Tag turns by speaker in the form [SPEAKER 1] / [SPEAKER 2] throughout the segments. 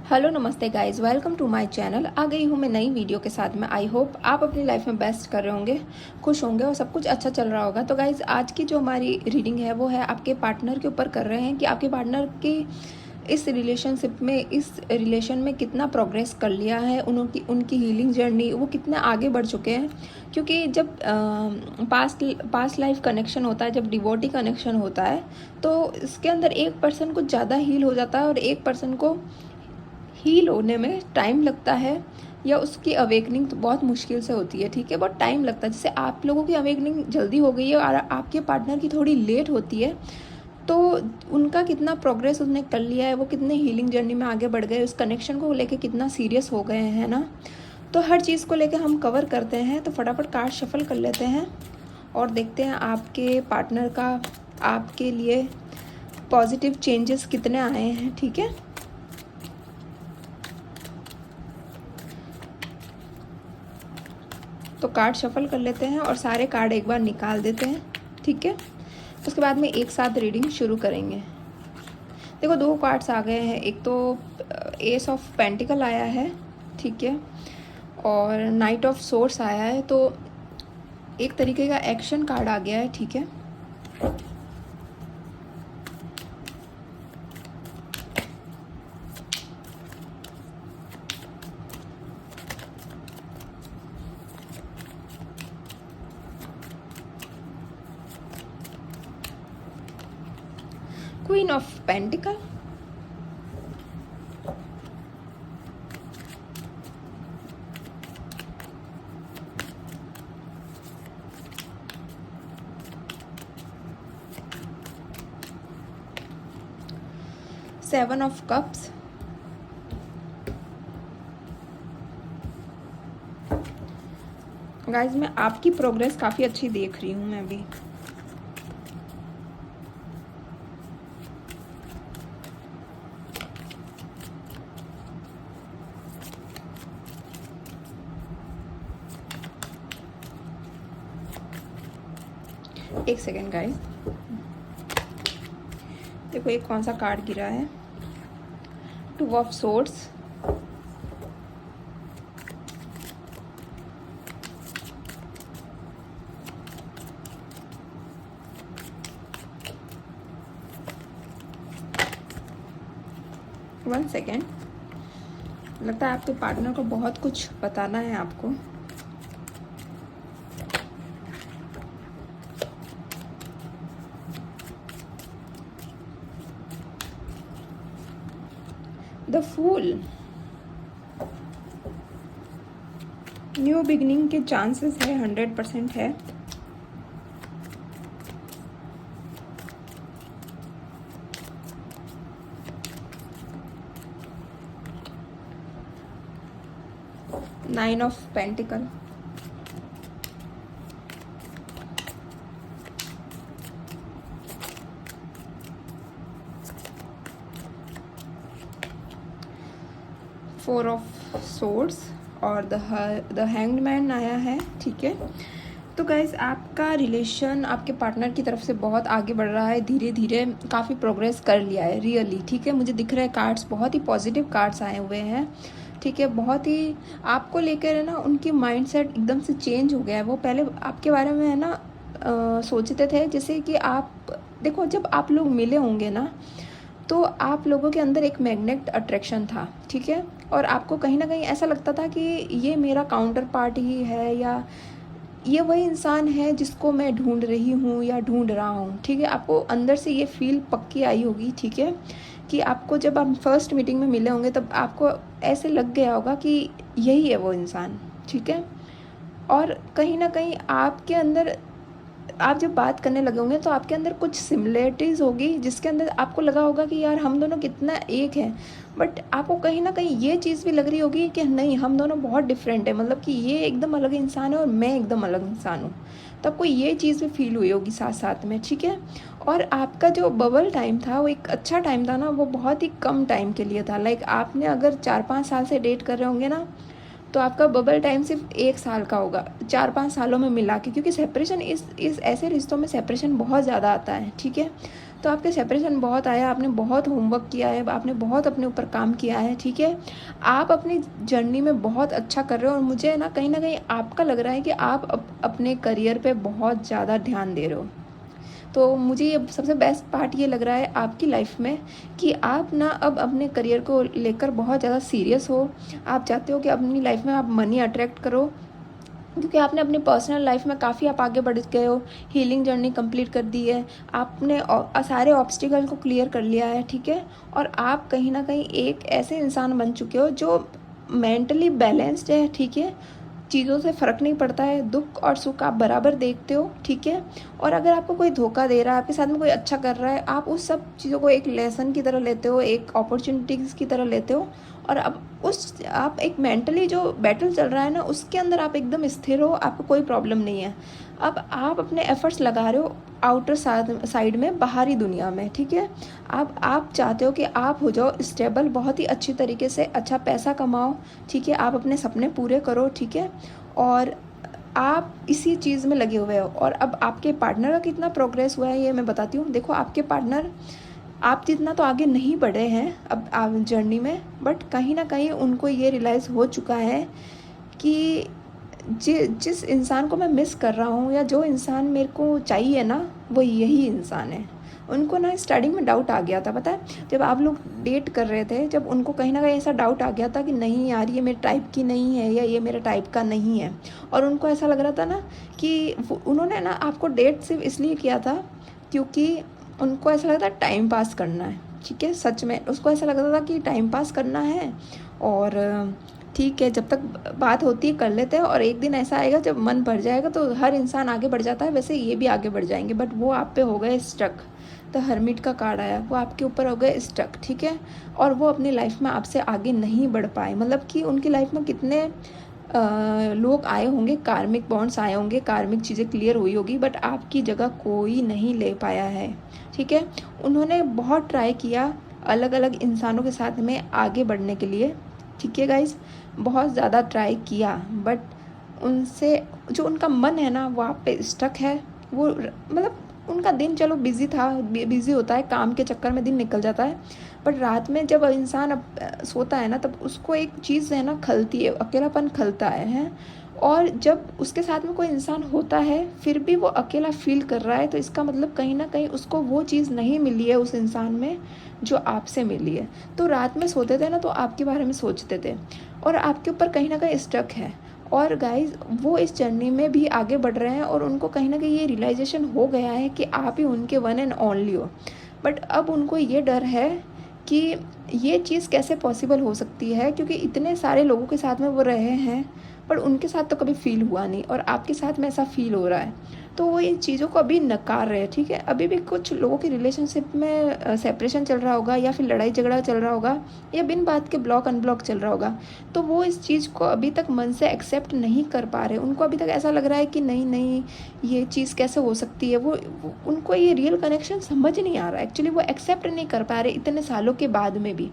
[SPEAKER 1] Hello नमस्ते guys, welcome to my channel. आ गई हूँ मैं नई वीडियो के साथ में। आई होप आप अपनी लाइफ में बेस्ट कर रहे होंगे, खुश होंगे और सब कुछ अच्छा चल रहा होगा। तो गाइस, आज की जो हमारी रीडिंग है वो है आपके पार्टनर के ऊपर कर रहे हैं कि आपके पार्टनर की इस रिलेशनशिप में, इस रिलेशन में कितना प्रोग्रेस कर लिया है, उनकी उनकी हीलिंग जर्नी, वो कितने आगे बढ़ चुके हैं। क्योंकि जब पास्ट लाइफ कनेक्शन होता है, जब डिवोटी कनेक्शन होता है, तो इसके अंदर एक पर्सन कुछ ज़्यादा हील हो जाता है और एक पर्सन को हील होने में टाइम लगता है, या उसकी अवेकनिंग तो बहुत मुश्किल से होती है। ठीक है, बहुत टाइम लगता है। जैसे आप लोगों की अवेकनिंग जल्दी हो गई है और आपके पार्टनर की थोड़ी लेट होती है, तो उनका कितना प्रोग्रेस उसने कर लिया है, वो कितने हीलिंग जर्नी में आगे बढ़ गए, उस कनेक्शन को लेके कितना सीरियस हो गए हैं ना। तो हर चीज़ को लेके हम कवर करते हैं। तो फटाफट कार्ड शफल कर लेते हैं और देखते हैं आपके पार्टनर का आपके लिए पॉजिटिव चेंजेस कितने आए हैं। ठीक है, तो कार्ड शफल कर लेते हैं और सारे कार्ड एक बार निकाल देते हैं। ठीक है, उसके बाद में एक साथ रीडिंग शुरू करेंगे। देखो, दो कार्ड्स आ गए हैं। एक तो एस ऑफ पेंटिकल आया है, ठीक है, और नाइट ऑफ सोर्स आया है। तो एक तरीके का एक्शन कार्ड आ गया है। ठीक है, queen of pentacle, seven of cups, guys मैं आपकी प्रोग्रेस काफ़ी अच्छी देख रही हूँ मैं अभी। एक सेकेंड गाइस, देखो एक कौन सा कार्ड गिरा है। Two of swords, one second, लगता है आपके पार्टनर को बहुत कुछ बताना है आपको। द फूल, न्यू बिगनिंग के चांसेस है, 100% है। Nine of pentacle, four of swords और द हैंग्ड मैन आया है। ठीक है, तो गाइज आपका रिलेशन आपके पार्टनर की तरफ से बहुत आगे बढ़ रहा है, धीरे धीरे काफ़ी प्रोग्रेस कर लिया है रियली। ठीक है, मुझे दिख रहे हैं कार्ड्स, बहुत ही पॉजिटिव कार्ड्स आए हुए हैं। ठीक है, बहुत ही आपको लेकर है ना, उनकी माइंडसेट एकदम से चेंज हो गया है। वो पहले आपके बारे में है ना सोचते थे, जैसे कि आप देखो, जब आप लोग मिले होंगे ना, तो आप लोगों के अंदर एक मैग्नेट अट्रैक्शन था। ठीक है, और आपको कहीं ना कहीं ऐसा लगता था कि ये मेरा काउंटर पार्ट ही है, या ये वही इंसान है जिसको मैं ढूंढ रही हूँ या ढूंढ रहा हूँ। ठीक है, आपको अंदर से ये फील पक्की आई होगी। ठीक है, कि आपको जब आप फर्स्ट मीटिंग में मिले होंगे तब आपको ऐसे लग गया होगा कि यही है वो इंसान। ठीक है, और कहीं ना कहीं आपके अंदर, आप जब बात करने लगे होंगे तो आपके अंदर कुछ सिमिलरिटीज़ होगी, जिसके अंदर आपको लगा होगा कि यार हम दोनों कितना एक हैं। बट आपको कहीं ना कहीं ये चीज़ भी लग रही होगी कि नहीं, हम दोनों बहुत डिफरेंट है, मतलब कि ये एकदम अलग इंसान है और मैं एकदम अलग इंसान हूँ। तो आपको ये चीज़ भी फील हुई होगी साथ साथ में। ठीक है, और आपका जो बबल टाइम था वो एक अच्छा टाइम था ना, वो बहुत ही कम टाइम के लिए था। लाइक आपने अगर 4-5 साल से डेट कर रहे होंगे ना, तो आपका बबल टाइम सिर्फ 1 साल का होगा 4-5 सालों में मिला के, क्योंकि सेपरेशन इस ऐसे रिश्तों में सेपरेशन बहुत ज़्यादा आता है। ठीक है, तो आपके सेपरेशन बहुत आया, आपने बहुत होमवर्क किया है, आपने बहुत अपने ऊपर काम किया है, ठीक है। आप अपनी जर्नी में बहुत अच्छा कर रहे हो और मुझे ना कहीं आपका लग रहा है कि आप अपने करियर पे बहुत ज़्यादा ध्यान दे रहे हो। तो मुझे ये सबसे बेस्ट पार्ट ये लग रहा है आपकी लाइफ में कि आप ना अब अपने करियर को लेकर बहुत ज़्यादा सीरियस हो। आप चाहते हो कि अपनी लाइफ में आप मनी अट्रैक्ट करो, क्योंकि आपने अपनी पर्सनल लाइफ में काफ़ी आप आगे बढ़ गए हो, हीलिंग जर्नी कंप्लीट कर दी है, आपने सारे ऑब्स्टिकल को क्लियर कर लिया है, ठीक है। और आप कहीं ना कहीं एक ऐसे इंसान बन चुके हो जो मेंटली बैलेंस्ड है, ठीक है। चीज़ों से फ़र्क नहीं पड़ता है, दुख और सुख आप बराबर देखते हो, ठीक है। और अगर आपको कोई धोखा दे रहा है, आपके साथ में कोई अच्छा कर रहा है, आप उस सब चीज़ों को एक लेसन की तरह लेते हो, एक अपॉर्चुनिटीज़ की तरह लेते हो। और अब आप एक मेंटली जो बैटल चल रहा है ना, उसके अंदर आप एकदम स्थिर हो, आपको कोई प्रॉब्लम नहीं है। अब आप अपने एफर्ट्स लगा रहे हो आउटर साइड में, बाहरी दुनिया में, ठीक है। आप चाहते हो कि आप हो जाओ स्टेबल, बहुत ही अच्छी तरीके से अच्छा पैसा कमाओ, ठीक है। आप अपने सपने पूरे करो, ठीक है। और आप इसी चीज़ में लगे हुए हो। और अब आपके पार्टनर का कितना प्रोग्रेस हुआ है ये मैं बताती हूँ। देखो, आपके पार्टनर आप जितना तो आगे नहीं बढ़े हैं अब आप जर्नी में, बट कहीं ना कहीं उनको ये रियलाइज़ हो चुका है कि जिस इंसान को मैं मिस कर रहा हूँ या जो इंसान मेरे को चाहिए ना, वो यही इंसान है। उनको ना स्टार्टिंग में डाउट आ गया था, पता है, जब आप लोग डेट कर रहे थे, जब उनको कहीं ना कहीं ऐसा डाउट आ गया था कि नहीं यार ये मेरे टाइप की नहीं है या ये मेरे टाइप का नहीं है। और उनको ऐसा लग रहा था ना कि उन्होंने ना आपको डेट सिर्फ इसलिए किया था क्योंकि उनको ऐसा लगता था टाइम पास करना है, ठीक है। सच में उसको ऐसा लगता था कि टाइम पास करना है और ठीक है, जब तक बात होती है कर लेते हैं, और एक दिन ऐसा आएगा जब मन भर जाएगा। तो हर इंसान आगे बढ़ जाता है, वैसे ये भी आगे बढ़ जाएंगे, बट वो आप पे हो गए स्टक। द हर्मिट का कार्ड आया, वो आपके ऊपर हो गए स्टक, ठीक है। और वो अपनी लाइफ में आपसे आगे नहीं बढ़ पाए, मतलब कि उनकी लाइफ में कितने लोग आए होंगे, कार्मिक बॉन्ड्स आए होंगे, कार्मिक चीज़ें क्लियर हुई होगी, बट आपकी जगह कोई नहीं ले पाया है, ठीक है। उन्होंने बहुत ट्राई किया अलग अलग इंसानों के साथ में आगे बढ़ने के लिए, ठीक है गाइज, बहुत ज़्यादा ट्राई किया, बट उनसे जो उनका मन है ना वो आप पे स्टक है। वो मतलब उनका दिन चलो बिज़ी था, बिज़ी होता है, काम के चक्कर में दिन निकल जाता है, बट रात में जब इंसान सोता है ना, तब उसको एक चीज़ है ना खलती है, अकेलापन खलता है। और जब उसके साथ में कोई इंसान होता है फिर भी वो अकेला फील कर रहा है, तो इसका मतलब कहीं ना कहीं उसको वो चीज़ नहीं मिली है उस इंसान में जो आपसे मिली है। तो रात में सोते थे ना तो आपके बारे में सोचते थे और आपके ऊपर कहीं ना कहीं स्टक है। और गाइज वो इस जर्नी में भी आगे बढ़ रहे हैं और उनको कहीं ना कहीं ये रियलाइजेशन हो गया है कि आप ही उनके वन एंड ओनली हो। बट अब उनको ये डर है कि ये चीज़ कैसे पॉसिबल हो सकती है, क्योंकि इतने सारे लोगों के साथ में वो रहे हैं पर उनके साथ तो कभी फील हुआ नहीं, और आपके साथ में ऐसा फील हो रहा है। तो वो इन चीज़ों को अभी नकार रहे हैं, ठीक है। अभी भी कुछ लोगों की रिलेशनशिप में सेपरेशन चल रहा होगा, या फिर लड़ाई झगड़ा चल रहा होगा, या बिन बात के ब्लॉक अनब्लॉक चल रहा होगा। तो वो इस चीज़ को अभी तक मन से एक्सेप्ट नहीं कर पा रहे। उनको अभी तक ऐसा लग रहा है कि नहीं नहीं ये चीज़ कैसे हो सकती है। वो उनको ये रियल कनेक्शन समझ नहीं आ रहा है। एक्चुअली वो एक्सेप्ट नहीं कर पा रहे इतने सालों के बाद में भी।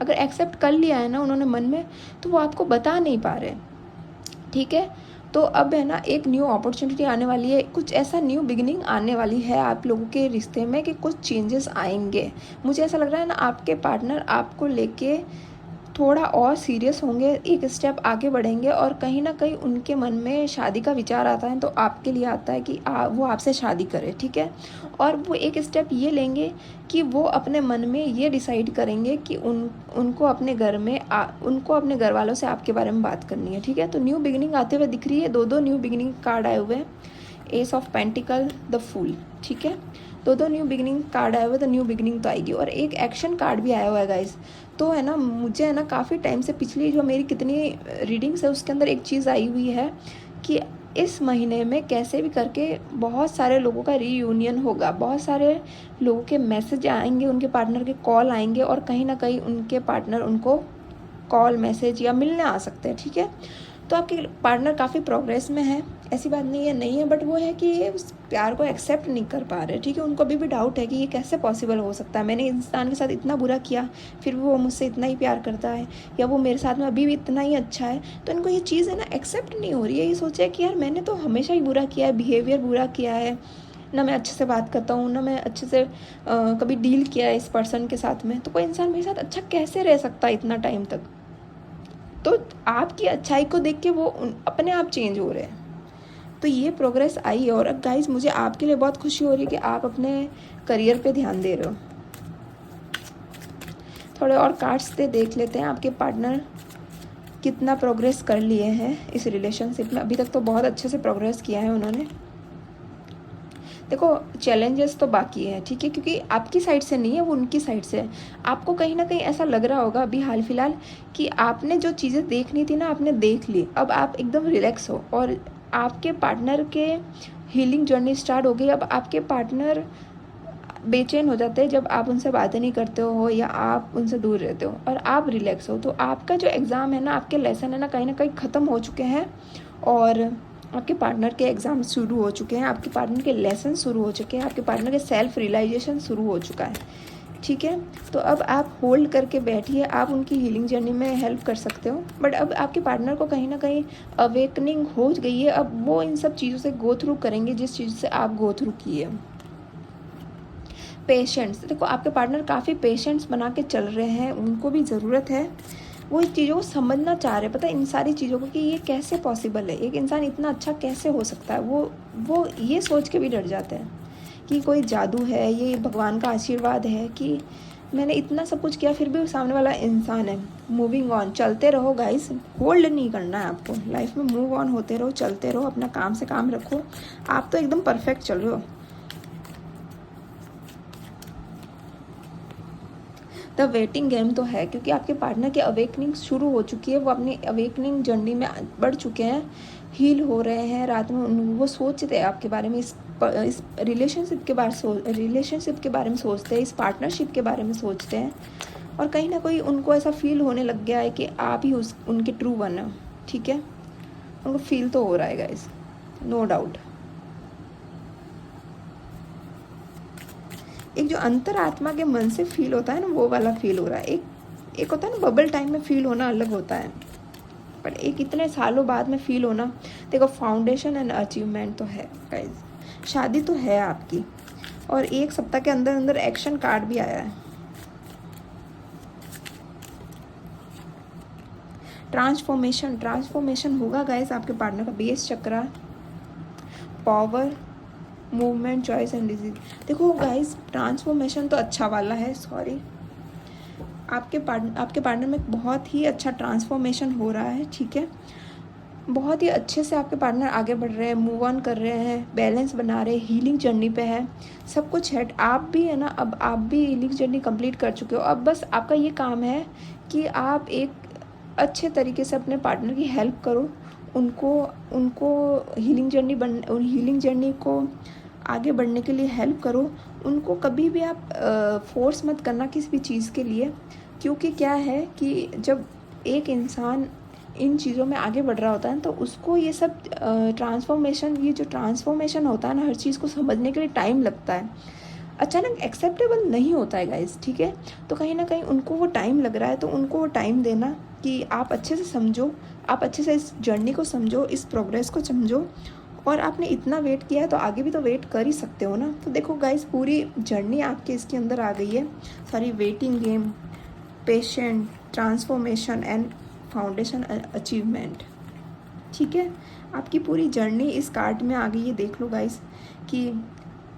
[SPEAKER 1] अगर एक्सेप्ट कर लिया है ना उन्होंने मन में, तो वो आपको बता नहीं पा रहे, ठीक है। तो अब है ना एक न्यू अपॉर्चुनिटी आने वाली है, कुछ ऐसा न्यू बिगिनिंग आने वाली है आप लोगों के रिश्ते में कि कुछ चेंजेस आएंगे। मुझे ऐसा लग रहा है ना आपके पार्टनर आपको लेके थोड़ा और सीरियस होंगे, एक स्टेप आगे बढ़ेंगे, और कहीं ना कहीं उनके मन में शादी का विचार आता है तो आपके लिए आता है कि वो आपसे शादी करे, ठीक है। और वो एक स्टेप ये लेंगे कि वो अपने मन में ये डिसाइड करेंगे कि उनको अपने घर में उनको अपने घर वालों से आपके बारे में बात करनी है, ठीक है। तो न्यू बिगिनिंग आते हुए दिख रही है, दो न्यू बिगिनिंग कार्ड आए हुए हैं, ace of pentacles, the fool, ठीक है। दो न्यू बिगिनिंग कार्ड आए हुए, तो न्यू बिगिनिंग तो आएगी। और एक एक्शन कार्ड भी आया हुआ है गाइस। तो है ना मुझे है ना काफ़ी टाइम से, पिछली जो मेरी कितनी रीडिंग्स है उसके अंदर एक चीज़ आई हुई है कि इस महीने में कैसे भी करके बहुत सारे लोगों का रीयूनियन होगा, बहुत सारे लोगों के मैसेज आएंगे, उनके पार्टनर के कॉल आएंगे, और कहीं ना कहीं उनके पार्टनर उनको कॉल मैसेज या मिलने आ सकते हैं, ठीक है। तो आपके पार्टनर काफ़ी प्रोग्रेस में है, ऐसी बात नहीं है, बट वो है कि ये उस प्यार को एक्सेप्ट नहीं कर पा रहे, ठीक है। उनको अभी भी डाउट है कि ये कैसे पॉसिबल हो सकता है, मैंने इंसान के साथ इतना बुरा किया फिर भी वो मुझसे इतना ही प्यार करता है, या वो मेरे साथ में अभी भी इतना ही अच्छा है। तो इनको ये चीज़ है ना एक्सेप्ट नहीं हो रही है। ये सोचे कि यार मैंने तो हमेशा ही बुरा किया है, बिहेवियर बुरा किया है, ना मैं अच्छे से बात करता हूँ, ना मैं अच्छे से कभी डील किया है इस पर्सन के साथ में, तो कोई इंसान मेरे साथ अच्छा कैसे रह सकता है इतना टाइम तक? तो आपकी अच्छाई को देख के वो अपने आप चेंज हो रहे हैं। तो ये प्रोग्रेस आई है। और गाइज मुझे आपके लिए बहुत खुशी हो रही है कि आप अपने करियर पे ध्यान दे रहे हो। थोड़े और कार्ड्स से देख लेते हैं आपके पार्टनर कितना प्रोग्रेस कर लिए हैं इस रिलेशनशिप में। अभी तक तो बहुत अच्छे से प्रोग्रेस किया है उन्होंने। देखो चैलेंजेस तो बाकी है, ठीक है, क्योंकि आपकी साइड से नहीं है, वो उनकी साइड से है। आपको कहीं ना कहीं ऐसा लग रहा होगा अभी हाल फिलहाल कि आपने जो चीज़ें देखनी थी ना आपने देख ली, अब आप एकदम रिलैक्स हो और आपके पार्टनर के हीलिंग जर्नी स्टार्ट हो गई। अब आपके पार्टनर बेचैन हो जाते हैं जब आप उनसे बातें नहीं करते हो या आप उनसे दूर रहते हो, और आप रिलैक्स हो। तो आपका जो एग्ज़ाम है ना, आपके लेसन है ना कहीं ख़त्म हो चुके हैं और आपके पार्टनर के एग्ज़ाम शुरू हो चुके हैं, आपके पार्टनर के लेसन शुरू हो चुके हैं, आपके पार्टनर के सेल्फ रियलाइजेशन शुरू हो चुका है, ठीक है। तो अब आप होल्ड करके बैठिए, आप उनकी हीलिंग जर्नी में हेल्प कर सकते हो। बट अब आपके पार्टनर को कहीं ना कहीं अवेकनिंग हो गई है, अब वो इन सब चीज़ों से गो थ्रू करेंगे जिस चीज़ से आप गो थ्रू किए। पेशेंट्स, देखो आपके पार्टनर काफ़ी पेशेंट्स बना के चल रहे हैं, उनको भी ज़रूरत है, वो इस चीज़ों को समझना चाह रहे हैं, पता है इन सारी चीज़ों को कि ये कैसे पॉसिबल है, एक इंसान इतना अच्छा कैसे हो सकता है। वो ये सोच के भी डर जाते हैं कि कोई जादू है, ये भगवान का आशीर्वाद है कि मैंने इतना सब कुछ किया फिर भी सामने वाला इंसान है। मूविंग ऑन, चलते रहो गाइस, होल्ड नहीं करना है आपको लाइफ में, मूव ऑन होते रहो, चलते रहो, अपना काम से काम रखो। आप तो एकदम परफेक्ट चल रहे हो। द वेटिंग गेम तो है, क्योंकि आपके पार्टनर की अवेकनिंग शुरू हो चुकी है, वो अपनी अवेकनिंग जर्नी में बढ़ चुके हैं, हील हो रहे हैं। रात में वो सोचते हैं आपके बारे में, इस रिलेशनशिप के बारे में सोचते हैं, इस पार्टनरशिप के बारे में सोचते हैं, और कहीं ना कहीं उनको ऐसा फील होने लग गया है कि आप ही उनके ट्रू वन हो, ठीक है। उनको फील तो हो रहा है गाइस, नो डाउट। एक जो अंतरात्मा के मन से फील होता है ना, वो वाला फील हो रहा है। एक होता है ना बबल टाइम में फील होना अलग होता है, पर एक इतने सालों बाद में फील होना। देखो फाउंडेशन एंड अचीवमेंट तो है गाइस, शादी तो है आपकी, और एक सप्ताह के अंदर अंदर एक्शन कार्ड भी आया है। ट्रांसफॉर्मेशन होगा गाइस आपके पार्टनर का। Base chakra, power, movement, choice and disease. देखो गाइस ट्रांसफॉर्मेशन तो अच्छा वाला है, सॉरी, आपके पार्टनर में बहुत ही अच्छा ट्रांसफॉर्मेशन हो रहा है, ठीक है। बहुत ही अच्छे से आपके पार्टनर आगे बढ़ रहे हैं, मूव ऑन कर रहे हैं, बैलेंस बना रहे हैं, हीलिंग जर्नी पे है, सब कुछ है। आप भी है ना, अब आप भी हीलिंग जर्नी कंप्लीट कर चुके हो। अब बस आपका ये काम है कि आप एक अच्छे तरीके से अपने पार्टनर की हेल्प करो, उनको हीलिंग जर्नी को आगे बढ़ने के लिए हेल्प करो। उनको कभी भी आप फोर्स मत करना किसी भी चीज़ के लिए, क्योंकि क्या है कि जब एक इंसान इन चीज़ों में आगे बढ़ रहा होता है तो उसको ये सब ये जो ट्रांसफॉर्मेशन होता है ना, हर चीज़ को समझने के लिए टाइम लगता है, अचानक एक्सेप्टेबल नहीं होता है गाइस, ठीक है। तो कहीं ना कहीं उनको वो टाइम लग रहा है, तो उनको वो टाइम देना कि आप अच्छे से समझो, आप अच्छे से इस जर्नी को समझो, इस प्रोग्रेस को समझो, और आपने इतना वेट किया है तो आगे भी तो वेट कर ही सकते हो ना। तो देखो गाइस पूरी जर्नी आपके इसके अंदर आ गई है सारी, waiting game, patient, transformation and foundation achievement, ठीक है। आपकी पूरी जर्नी इस कार्ड में आ गई है। देख लो गाइस कि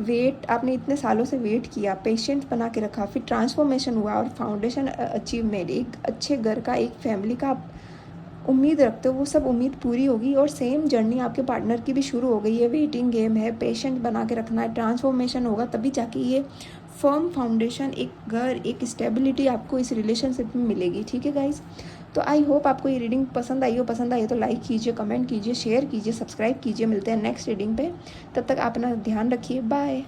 [SPEAKER 1] वेट, आपने इतने सालों से वेट किया, पेशेंट बना के रखा, फिर ट्रांसफॉर्मेशन हुआ और फाउंडेशन अचीवमेंट, एक अच्छे घर का, एक फैमिली का आप उम्मीद रखते हो, वो सब उम्मीद पूरी होगी। और सेम जर्नी आपके पार्टनर की भी शुरू हो गई है, वेटिंग गेम है, पेशेंट बना के रखना है, ट्रांसफॉर्मेशन होगा, तभी जाके ये फर्म फाउंडेशन, एक घर, एक स्टेबिलिटी आपको इस रिलेशनशिप में मिलेगी, ठीक है गाइज। तो आई होप आपको ये रीडिंग पसंद आई हो। पसंद आई हो तो लाइक कीजिए, कमेंट कीजिए, शेयर कीजिए, सब्सक्राइब कीजिए। मिलते हैं नेक्स्ट रीडिंग पे, तब तक आप अपना ध्यान रखिए, बाय।